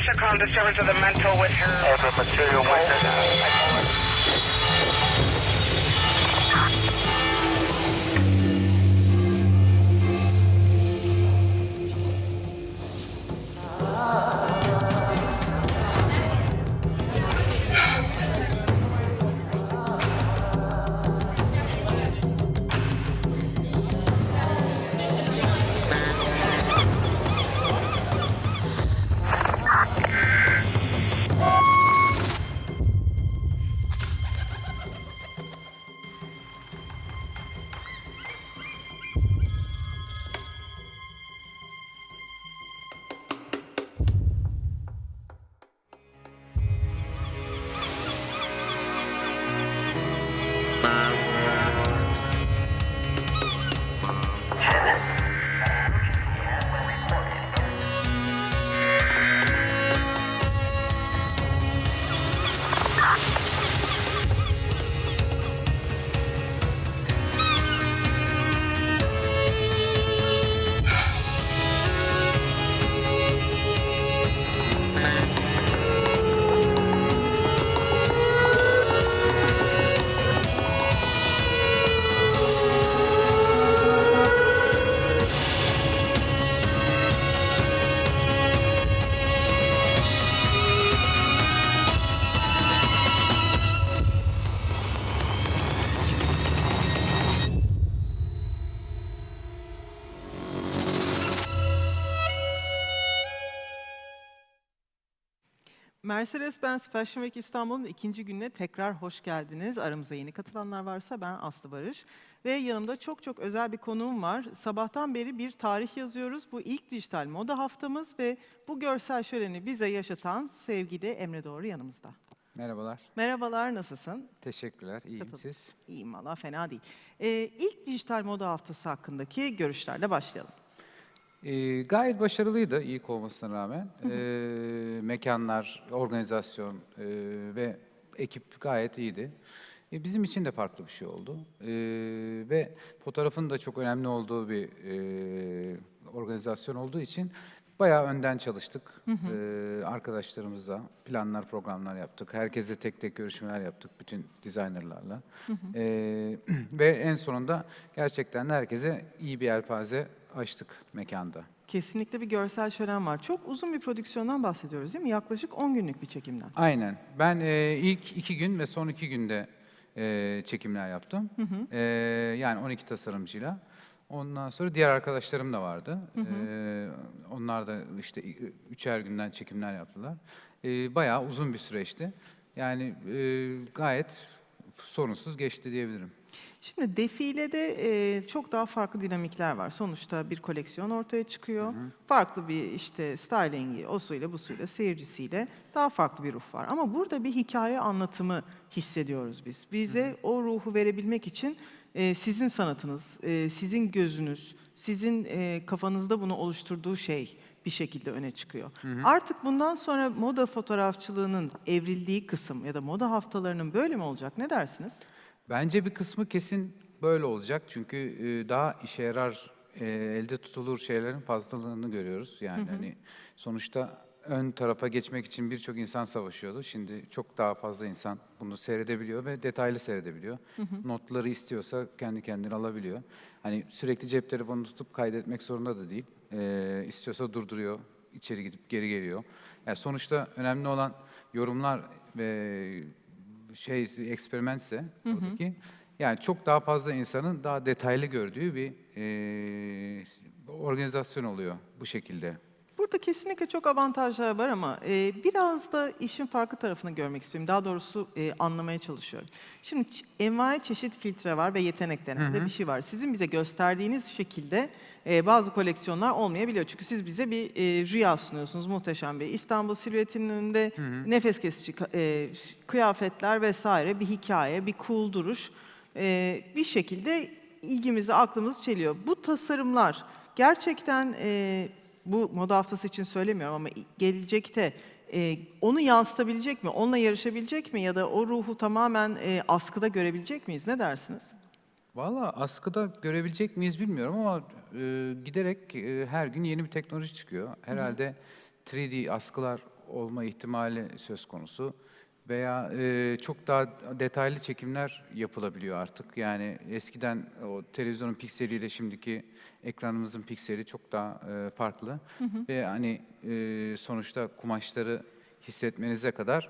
SOCOM disturbance of the mental with her. Have a material witness. Mercedes-Benz Fashion Week İstanbul'un ikinci gününe tekrar hoş geldiniz. Aramıza yeni katılanlar varsa ben Aslı Barış. Ve yanımda çok özel bir konuğum var. Sabahtan beri bir tarih yazıyoruz. Bu ilk dijital moda haftamız ve bu görsel şöleni bize yaşatan sevgili Emre Doğru yanımızda. Merhabalar. Merhabalar, nasılsın? Teşekkürler. İyiyim siz? İyiyim valla, fena değil. İlk dijital moda haftası hakkındaki görüşlerle başlayalım. Gayet başarılıydı ilk olmasına rağmen. Mekanlar, organizasyon ve ekip gayet iyiydi. Bizim için de farklı bir şey oldu. Ve fotoğrafın da çok önemli olduğu bir organizasyon olduğu için bayağı önden çalıştık. Arkadaşlarımızla planlar, programlar yaptık. Herkesle tek tek görüşmeler yaptık bütün designerlarla. Ve en sonunda gerçekten herkese iyi bir yelpaze açtık mekanda. Kesinlikle bir görsel şölen var. Çok uzun bir prodüksiyondan bahsediyoruz değil mi? Yaklaşık 10 günlük bir çekimden. Aynen. Ben ilk 2 gün ve son 2 günde çekimler yaptım. Yani 12 tasarımcıyla. Ondan sonra diğer arkadaşlarım da vardı. Onlar da işte 3'er günden çekimler yaptılar. Bayağı uzun bir süreçti. Yani gayet sorunsuz geçti diyebilirim. Şimdi defilede çok daha farklı dinamikler var. Sonuçta bir koleksiyon ortaya çıkıyor. Farklı bir işte stylingi, o suyla bu suyla, seyircisiyle daha farklı bir ruh var. Ama burada bir hikaye anlatımı hissediyoruz biz. Bize o ruhu verebilmek için sizin sanatınız, sizin gözünüz, sizin kafanızda bunu oluşturduğu şey bir şekilde öne çıkıyor. Artık bundan sonra moda fotoğrafçılığının evrildiği kısım ya da moda haftalarının böyle mi olacak? Ne dersiniz? Bence bir kısmı kesin böyle olacak. Çünkü daha işe yarar, elde tutulur şeylerin fazlalığını görüyoruz. Yani hani sonuçta ön tarafa geçmek için birçok insan savaşıyordu. Şimdi çok daha fazla insan bunu seyredebiliyor ve detaylı seyredebiliyor. Notları istiyorsa kendi kendine alabiliyor. Hani sürekli cep telefonu tutup kaydetmek zorunda da değil. İstiyorsa durduruyor, içeri gidip geri geliyor. Yani sonuçta önemli olan yorumlar ve eksperimentse oradaki, yani çok daha fazla insanın daha detaylı gördüğü bir organizasyon oluyor bu şekilde. Burada kesinlikle çok avantajlar var ama biraz da işin farklı tarafını görmek istiyorum. Daha doğrusu anlamaya çalışıyorum. Şimdi envai çeşit filtre var ve yetenek denen de bir şey var. Sizin bize gösterdiğiniz şekilde bazı koleksiyonlar olmayabiliyor. Çünkü siz bize bir rüya sunuyorsunuz, muhteşem bir. İstanbul silüetinin önünde nefes kesici kıyafetler vesaire, bir hikaye, bir cool duruş. Bir şekilde ilgimizi, aklımızı çeliyor. Bu tasarımlar gerçekten... bu moda haftası için söylemiyorum ama gelecekte onu yansıtabilecek mi, onunla yarışabilecek mi ya da o ruhu tamamen askıda görebilecek miyiz? Ne dersiniz? Valla askıda görebilecek miyiz bilmiyorum ama giderek her gün yeni bir teknoloji çıkıyor. Herhalde 3D askılar olma ihtimali söz konusu. Veya çok daha detaylı çekimler yapılabiliyor artık. Yani eskiden o televizyonun pikseliyle şimdiki ekranımızın pikseli çok daha farklı. Ve hani sonuçta kumaşları hissetmenize kadar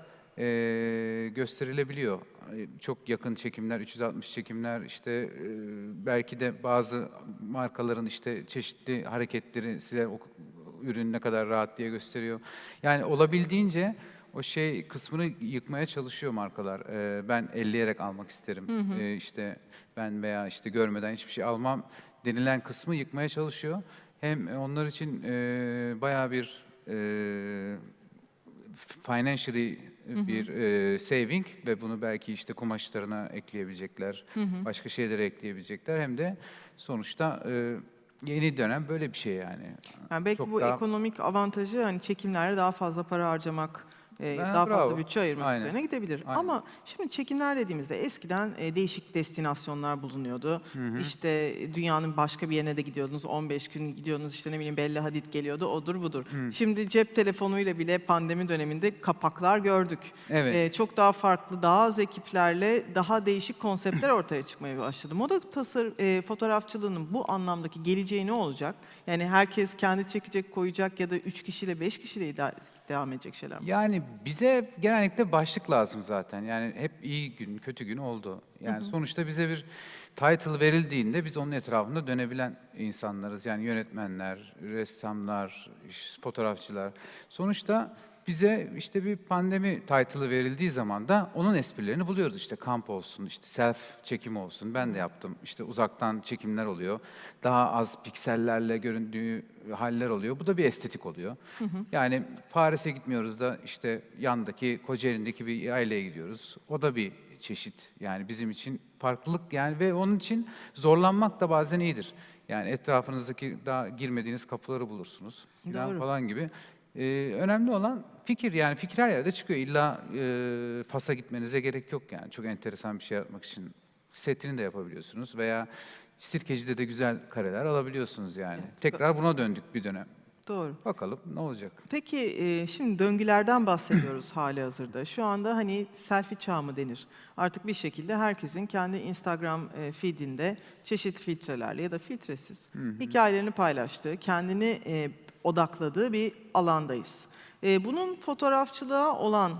gösterilebiliyor. Çok yakın çekimler, 360 çekimler, işte belki de bazı markaların işte çeşitli hareketleri size o ürün ne kadar rahat diye gösteriyor. Yani olabildiğince o şey kısmını yıkmaya çalışıyor markalar. Ben elleyerek almak isterim. İşte ben veya işte görmeden hiçbir şey almam denilen kısmı yıkmaya çalışıyor. Hem onlar için bayağı bir financially bir saving ve bunu belki işte kumaşlarına ekleyebilecekler, başka şeylere ekleyebilecekler. Hem de sonuçta yeni dönem böyle bir şey yani. Yani belki Çok bu daha ekonomik avantajı hani çekimlere daha fazla para harcamak, daha bravo. fazla bütçe ayırmak Aynen. üzerine gidebilir. Aynen. Ama şimdi çekimler dediğimizde eskiden değişik destinasyonlar bulunuyordu. İşte dünyanın başka bir yerine de gidiyordunuz. 15 gün gidiyordunuz, işte ne bileyim Bella Hadid geliyordu, odur budur. Şimdi cep telefonuyla bile pandemi döneminde kapaklar gördük. Evet. Çok daha farklı, daha az ekiplerle daha değişik konseptler ortaya çıkmaya başladı. Moda fotoğrafçılığının bu anlamdaki geleceği ne olacak? Yani herkes kendi çekecek, koyacak ya da 3 kişiyle 5 kişiyle devam edecek şeyler mi? Yani bize genellikle başlık lazım zaten. Yani hep iyi gün, kötü gün oldu. Yani sonuçta bize bir title verildiğinde biz onun etrafında dönebilen insanlarız. Yani yönetmenler, ressamlar, fotoğrafçılar. Sonuçta bize işte bir pandemi title'ı verildiği zaman da onun esprilerini buluyoruz. İşte kamp olsun, işte self çekim olsun. Ben de yaptım. İşte uzaktan çekimler oluyor. Daha az piksellerle göründüğü haller oluyor. Bu da bir estetik oluyor. Yani Paris'e gitmiyoruz da işte yandaki Kocaeli'ndeki bir aileye gidiyoruz. O da bir çeşit. Yani bizim için farklılık yani ve onun için zorlanmak da bazen iyidir. Yani etrafınızdaki daha girmediğiniz kapıları bulursunuz Doğru. falan gibi. Önemli olan fikir, yani fikir her yerde çıkıyor. İlla Fas'a gitmenize gerek yok yani. Çok enteresan bir şey yaratmak için setini de yapabiliyorsunuz veya Sirkeci'de de güzel kareler alabiliyorsunuz yani. Tekrar buna döndük bir dönem. Doğru. Bakalım ne olacak? Peki şimdi döngülerden bahsediyoruz hali hazırda. Şu anda hani selfie çağı mı denir? Artık bir şekilde herkesin kendi Instagram feedinde çeşitli filtrelerle ya da filtresiz hikayelerini paylaştığı, kendini odakladığı bir alandayız. Bunun fotoğrafçılığa olan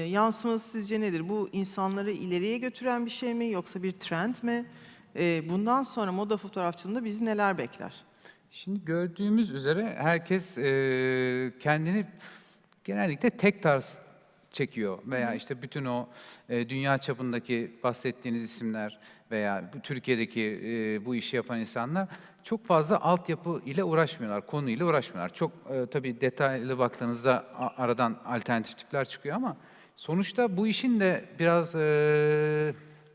yansıması sizce nedir? Bu insanları ileriye götüren bir şey mi yoksa bir trend mi? Bundan sonra moda fotoğrafçılığında bizi neler bekler? Şimdi gördüğümüz üzere herkes kendini genellikle tek tarz çekiyor veya işte bütün o dünya çapındaki bahsettiğiniz isimler veya bu Türkiye'deki bu işi yapan insanlar çok fazla altyapı ile uğraşmıyorlar, konu ile uğraşmıyorlar. Çok tabii detaylı baktığınızda aradan alternatif tipler çıkıyor ama sonuçta bu işin de biraz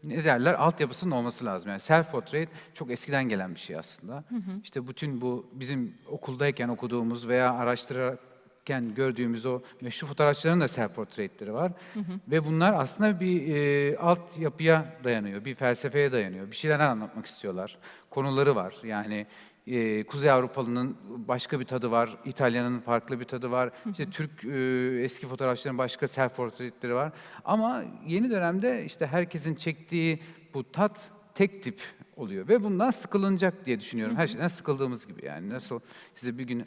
ne derler, altyapısının olması lazım. Yani self-portrait çok eskiden gelen bir şey aslında. İşte bütün bu bizim okuldayken okuduğumuz veya araştırırken gördüğümüz o meşhur fotoğrafçıların da self-portraitleri var. Ve bunlar aslında bir altyapıya dayanıyor, bir felsefeye dayanıyor. Bir şeyler anlatmak istiyorlar. Konuları var. Yani Kuzey Avrupalı'nın başka bir tadı var, İtalya'nın farklı bir tadı var. İşte Türk eski fotoğrafçıların başka self-portretleri var. Ama yeni dönemde işte herkesin çektiği bu tat tek tip oluyor ve bundan sıkılınacak diye düşünüyorum. Her şeyden sıkıldığımız gibi yani. Nasıl size bir gün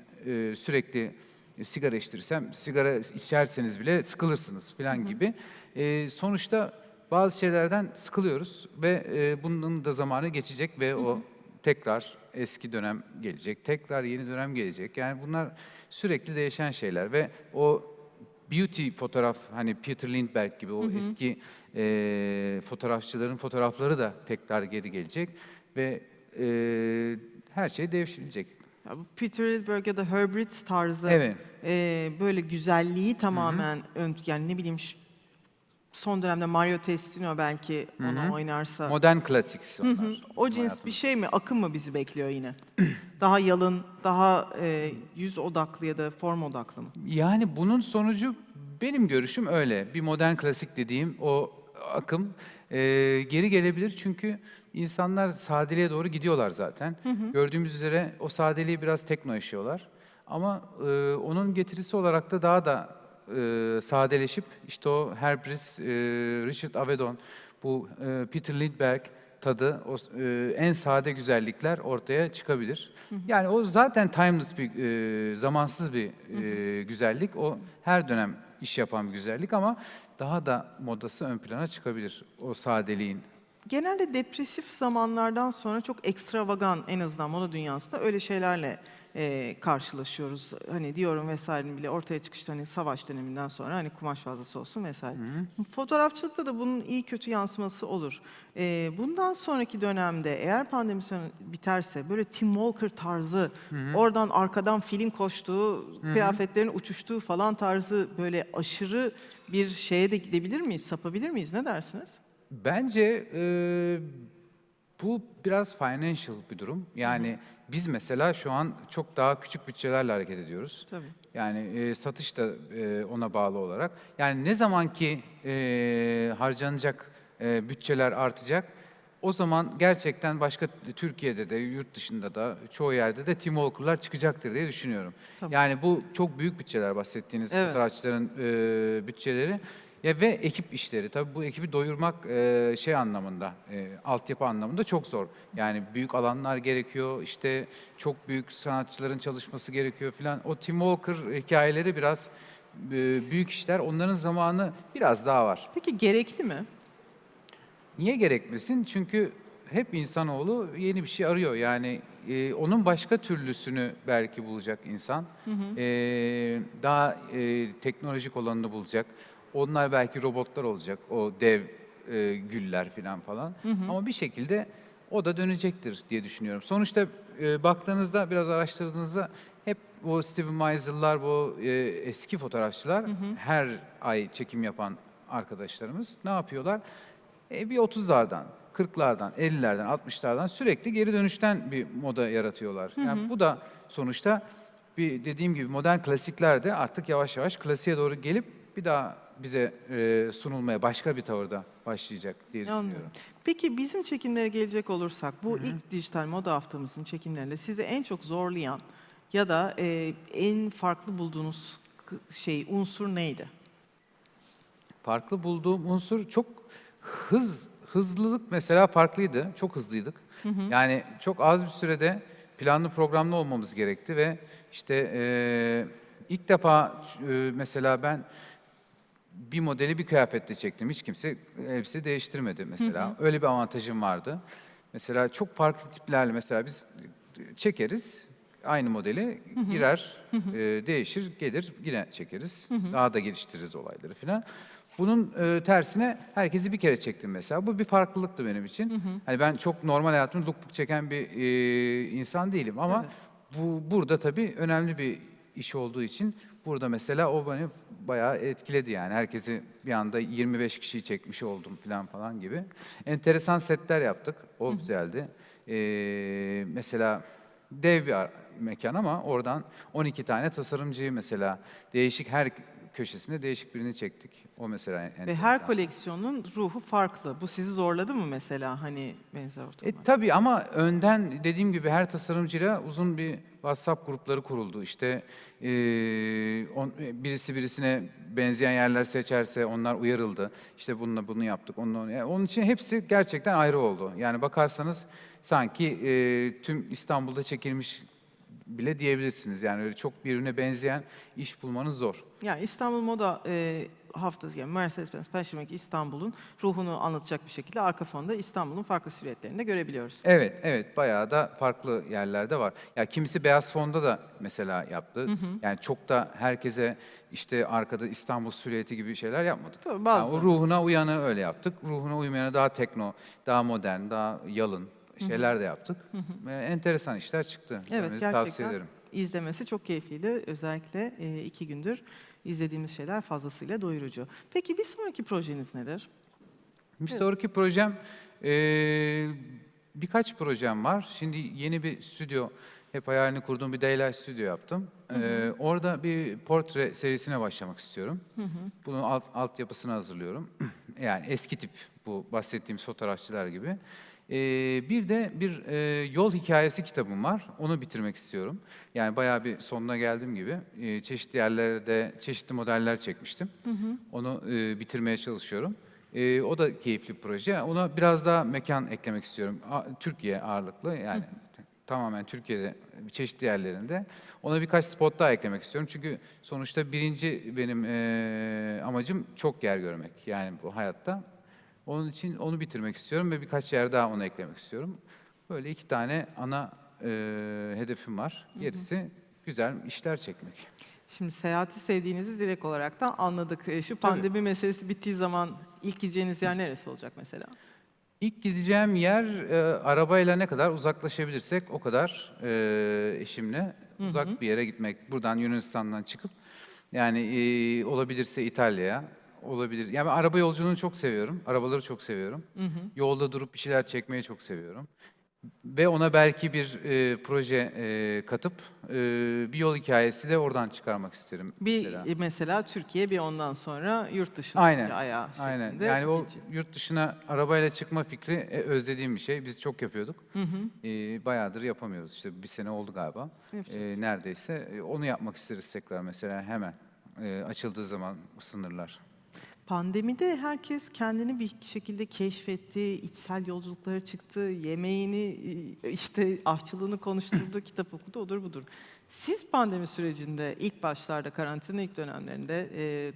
sürekli sigara içtirsem, sigara içerseniz bile sıkılırsınız falan gibi. Sonuçta bazı şeylerden sıkılıyoruz ve bunun da zamanı geçecek ve o tekrar eski dönem gelecek, tekrar yeni dönem gelecek. Yani bunlar sürekli değişen şeyler ve o beauty fotoğraf, hani Peter Lindbergh gibi o eski fotoğrafçıların fotoğrafları da tekrar geri gelecek ve her şey değişilecek. Ya bu Peter Lindbergh ya da Herbert tarzı Evet. böyle güzelliği tamamen yani ne bileyim son dönemde Mario Testino belki onu oynarsa Modern classics onlar. o bizim cins bir hayatımızda. şey mi? Akım mı bizi bekliyor yine? Daha yalın, daha yüz odaklı ya da form odaklı mı? Yani bunun sonucu benim görüşüm öyle. Bir modern klasik dediğim o akım geri gelebilir çünkü insanlar sadeliğe doğru gidiyorlar zaten. Gördüğümüz üzere o sadeliği biraz tekno yaşıyorlar. Ama onun getirisi olarak da daha da sadeleşip işte o Herbris, Richard Avedon, bu Peter Lindbergh tadı, o en sade güzellikler ortaya çıkabilir. Yani o zaten timeless bir, zamansız bir güzellik. O her dönem iş yapan bir güzellik ama daha da modası ön plana çıkabilir o sadeliğin. Genelde depresif zamanlardan sonra çok ekstravagan, en azından moda dünyasında öyle şeylerle karşılaşıyoruz. Hani Dior'un vesairenin bile ortaya çıkışta hani savaş döneminden sonra hani kumaş fazlası olsun vesaire. Fotoğrafçılıkta da bunun iyi kötü yansıması olur. Bundan sonraki dönemde eğer pandemi biterse böyle Tim Walker tarzı, oradan arkadan filin koştuğu, kıyafetlerin uçuştuğu falan tarzı böyle aşırı bir şeye de gidebilir miyiz, sapabilir miyiz? Ne dersiniz? Bence bu biraz financial bir durum. Yani biz mesela şu an çok daha küçük bütçelerle hareket ediyoruz. Tabii. Yani satış da ona bağlı olarak. Yani ne zaman ki harcanacak bütçeler artacak, o zaman gerçekten başka Türkiye'de de, yurt dışında da, çoğu yerde de Tim Walker'lar çıkacaktır diye düşünüyorum. Tabii. Yani bu çok büyük bütçeler bahsettiğiniz Evet. fotoğrafçıların bütçeleri. Ya ve ekip işleri. Tabii bu ekibi doyurmak şey anlamında, altyapı anlamında çok zor. Yani büyük alanlar gerekiyor, işte çok büyük sanatçıların çalışması gerekiyor filan. O Tim Walker hikayeleri biraz büyük işler. Onların zamanı biraz daha var. Peki gerekli mi? Niye gerekmesin? Çünkü hep insanoğlu yeni bir şey arıyor. Yani onun başka türlüsünü belki bulacak insan. Daha teknolojik olanını bulacak. Onlar belki robotlar olacak. O dev güller falan. Ama bir şekilde o da dönecektir diye düşünüyorum. Sonuçta baktığınızda, biraz araştırdığınızda hep o Steven Meisel'lar, bu eski fotoğrafçılar, her ay çekim yapan arkadaşlarımız ne yapıyorlar? Bir 30'lardan, 40'lardan, 50'lerden, 60'lardan sürekli geri dönüşten bir moda yaratıyorlar. Yani bu da sonuçta bir, dediğim gibi, modern klasikler de artık yavaş yavaş klasiğe doğru gelip bir daha bize sunulmaya başka bir tavırda başlayacak diye düşünüyorum. Anlıyorum. Peki bizim çekimlere gelecek olursak, bu ilk dijital moda haftamızın çekimlerinde sizi en çok zorlayan ya da en farklı bulduğunuz unsur neydi? Farklı bulduğum unsur çok hızlılık mesela farklıydı. Çok hızlıydık. Yani çok az bir sürede planlı programlı olmamız gerekti ve işte ilk defa mesela ben bir modeli bir kıyafetle çektim. Hiç kimse elbise değiştirmedi mesela. Öyle bir avantajım vardı. Mesela çok farklı tiplerle mesela biz çekeriz. Aynı modeli girer, değişir, gelir, yine çekeriz. Daha da geliştiririz olayları falan. Bunun tersine herkesi bir kere çektim mesela. Bu bir farklılıktı benim için. Hani ben çok normal hayatımda lookbook çeken bir insan değilim ama bu burada tabii önemli bir iş olduğu için burada mesela o beni bayağı etkiledi yani. Herkesi bir anda 25 kişiyi çekmiş oldum falan gibi. Enteresan setler yaptık. O güzeldi. Mesela dev bir mekan ama oradan 12 tane tasarımcıyı mesela değişik, her köşesinde değişik birini çektik. O mesela Ve enteresan. her koleksiyonun ruhu farklı. Bu sizi zorladı mı mesela hani benzer ortamlar? Tabii ama önden dediğim gibi her tasarımcıyla uzun bir WhatsApp grupları kuruldu. İşte birisi birisine benzeyen yerler seçerse onlar uyarıldı. İşte bununla bunu yaptık. Yani onun için hepsi gerçekten ayrı oldu. Yani bakarsanız sanki tüm İstanbul'da çekilmiş bile diyebilirsiniz. Yani öyle çok birbirine benzeyen iş bulmanız zor. Yani İstanbul Moda Haftası, yani Mercedes-Benz Fashion Week İstanbul'un ruhunu anlatacak bir şekilde arka fonda İstanbul'un farklı silüetlerini de görebiliyoruz. Evet, bayağı da farklı yerlerde var. Ya kimisi beyaz fonda da mesela yaptı. Yani çok da herkese işte arkada İstanbul silüeti gibi şeyler yapmadık. Tabii, Yani bazıları. o ruhuna uyanı öyle yaptık. Ruhuna uymayanı daha tekno, daha modern, daha yalın şeyler de yaptık. Enteresan işler çıktı. Evet, Görmenizi gerçekten tavsiye ederim. izlemesi çok keyifliydi. Özellikle 2 gündür izlediğimiz şeyler fazlasıyla doyurucu. Peki bir sonraki projeniz nedir? Bir sonraki projem, birkaç projem var. Şimdi yeni bir stüdyo, hep hayalini kurduğum bir Daylight stüdyo yaptım. Orada bir portre serisine başlamak istiyorum. Bunun altyapısını hazırlıyorum. Yani eski tip bu bahsettiğimiz fotoğrafçılar gibi. Bir de yol hikayesi kitabım var. Onu bitirmek istiyorum. Yani bayağı bir sonuna geldiğim gibi. Çeşitli yerlerde çeşitli modeller çekmiştim. Onu bitirmeye çalışıyorum. O da keyifli bir proje. Ona biraz daha mekan eklemek istiyorum. Türkiye ağırlıklı yani. Tamamen Türkiye'de çeşitli yerlerinde. Ona birkaç spot daha eklemek istiyorum. Çünkü sonuçta birinci benim amacım çok yer görmek. Yani bu hayatta. Onun için onu bitirmek istiyorum ve birkaç yer daha ona eklemek istiyorum. Böyle 2 tane ana hedefim var. Gerisi güzel işler çekmek. Şimdi seyahati sevdiğinizi direkt olarak da anladık. Şu pandemi meselesi bittiği zaman ilk gideceğiniz yer neresi olacak mesela? İlk gideceğim yer arabayla ne kadar uzaklaşabilirsek o kadar eşimle uzak bir yere gitmek. Buradan Yunanistan'dan çıkıp yani olabilirse İtalya'ya olabilir. Yani ben araba yolculuğunu çok seviyorum. Arabaları çok seviyorum. Yolda durup bir şeyler çekmeyi çok seviyorum. Ve ona belki bir proje katıp bir yol hikayesi de oradan çıkarmak isterim. Mesela Türkiye, bir ondan sonra yurt dışına Aynen. bir ayağı Aynen. şeklinde. Yani o gideceğiz. yurt dışına arabayla çıkma fikri özlediğim bir şey. Biz çok yapıyorduk. Bayağıdır yapamıyoruz. İşte bir sene oldu galiba. Neredeyse. Onu yapmak isteriz tekrar mesela hemen. Açıldığı zaman sınırlar. Pandemide herkes kendini bir şekilde keşfetti, içsel yolculuklara çıktı, yemeğini, işte aşçılığını konuşturdu, kitap okudu, odur budur. Siz pandemi sürecinde ilk başlarda, karantina ilk dönemlerinde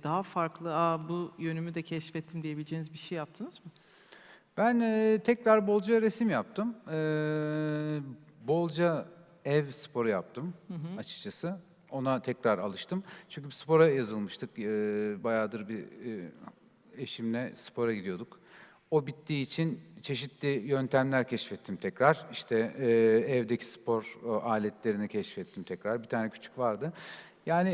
daha farklı, bu yönümü de keşfettim diyebileceğiniz bir şey yaptınız mı? Ben tekrar bolca resim yaptım. Bolca ev sporu yaptım açıkçası. Ona tekrar alıştım. Çünkü spora yazılmıştık. Bayağıdır bir eşimle spora gidiyorduk. O bittiği için çeşitli yöntemler keşfettim tekrar. İşte evdeki spor aletlerini keşfettim tekrar. Bir tane küçük vardı. Yani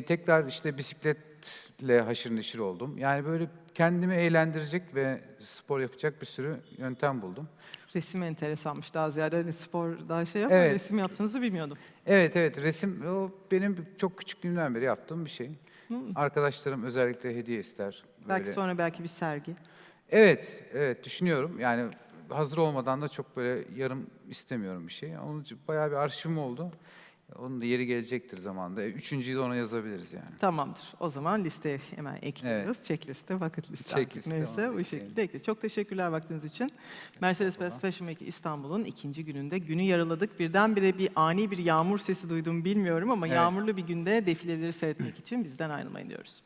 tekrar işte bisikletle haşır neşir oldum. Yani böyle kendimi eğlendirecek ve spor yapacak bir sürü yöntem buldum. Resim enteresanmış, daha ziyade hani spor daha şey ama Evet. resim yaptığınızı bilmiyordum. Evet, resim o benim çok küçüklüğümden beri yaptığım bir şey. Arkadaşlarım özellikle hediye ister. Belki Böyle. sonra belki bir sergi. Evet, düşünüyorum. Yani hazır olmadan da çok böyle yarım istemiyorum bir şey. Onun için bayağı bir arşivim oldu. Onun da yeri gelecektir zamanda. Üçüncüyü de ona yazabiliriz yani. Tamamdır. O zaman listeye hemen ekliyoruz. Evet. Checkliste, bucket liste Checkliste, artık neyse onu bu şekilde ekle. Çok teşekkürler vaktiniz için. Mercedes-Benz Fashion Week İstanbul'un 2. gününde günü yarıladık. Birdenbire ani bir yağmur sesi duydum bilmiyorum ama Evet. yağmurlu bir günde defileleri seyretmek için bizden ayrılmayın diyoruz.